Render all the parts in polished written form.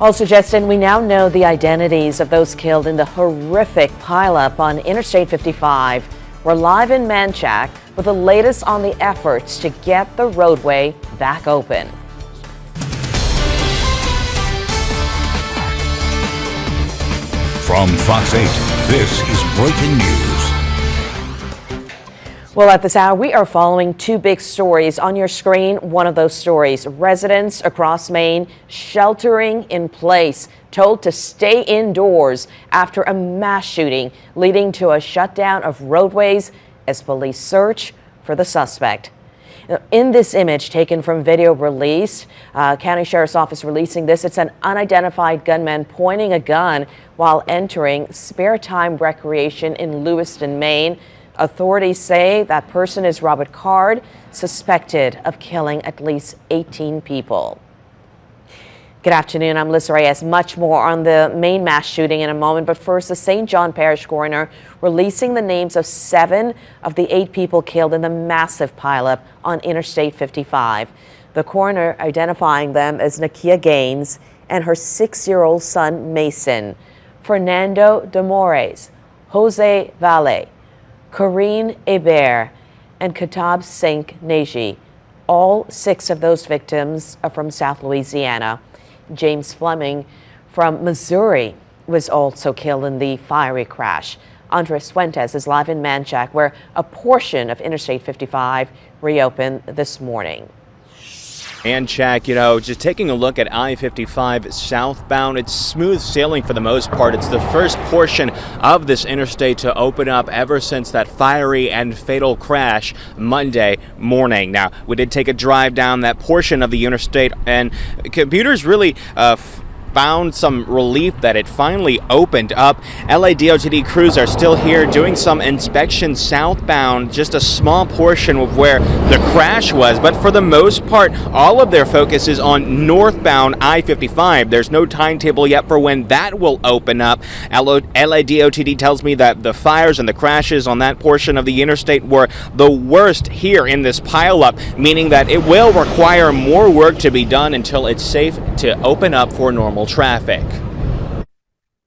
Also, Justin, we now know the identities of those killed in the horrific pileup on Interstate 55. We're live in Manchac with the latest on the efforts to get the roadway back open. From Fox 8, this is breaking news. Well, at this hour, we are following two big stories on your screen. One of those stories, residents across Maine sheltering in place, told to stay indoors after a mass shooting leading to a shutdown of roadways as police search for the suspect. In this image taken from video released, County Sheriff's Office releasing this, it's an unidentified gunman pointing a gun while entering spare time recreation in Lewiston, Maine. Authorities say that person is Robert Card, suspected of killing at least 18 people. Good afternoon, I'm Liz Reyes. Much more on the Maine mass shooting in a moment, but first, the St. John Parish coroner releasing the names of 7 of the 8 people killed in the massive pileup on Interstate 55. The coroner identifying them as Nakia Gaines and her 6-year-old son Mason, Fernando Demores, Jose Valle, Corinne Hebert, and Katab Singh Neji. All 6 of those victims are from South Louisiana. James Fleming from Missouri was also killed in the fiery crash. Andres Fuentes is live in Manchac, where a portion of Interstate 55 reopened this morning. Manchac, just taking a look at I-55 southbound, it's smooth sailing for the most part. It's the first portion of this interstate to open up ever since that fiery and fatal crash Monday morning. Now, we did take a drive down that portion of the interstate, and computers really found some relief that it finally opened up. LADOTD crews are still here doing some inspection southbound, just a small portion of where the crash was, but for the most part, all of their focus is on northbound I-55. There's no timetable yet for when that will open up. LADOTD tells me that the fires and the crashes on that portion of the interstate were the worst here in this pileup, meaning that it will require more work to be done until it's safe to open up for normal traffic.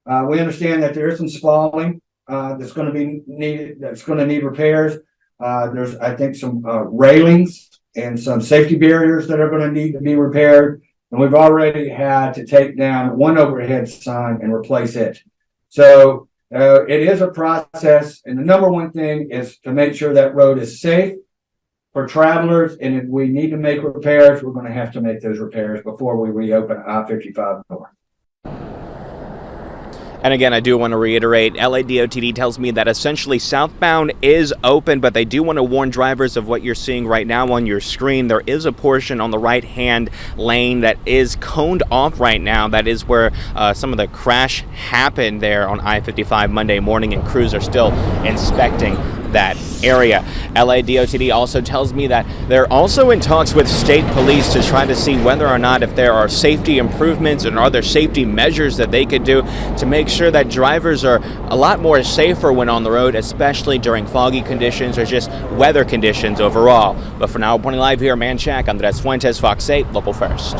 We understand that there is some spalling that's going to be needed, that's going to need repairs. There's, I think, some railings and some safety barriers that are going to need to be repaired. And we've already had to take down one overhead sign and replace it. So it is a process. And the number one thing is to make sure that road is safe for travelers, and if we need to make repairs, we're going to have to make those repairs before we reopen I-55 North. And again, I do want to reiterate, LADOTD tells me that essentially southbound is open, but they do want to warn drivers of what you're seeing right now on your screen. There is a portion on the right-hand lane that is coned off right now. That is where some of the crash happened there on I-55 Monday morning, and crews are still inspecting that area. LADOTD also tells me that they're also in talks with state police to try to see whether or not if there are safety improvements and other safety measures that they could do to make sure that drivers are a lot more safer when on the road, especially during foggy conditions or just weather conditions overall. But for now, reporting live here in Manchac, Andres Fuentes, Fox 8, Local First.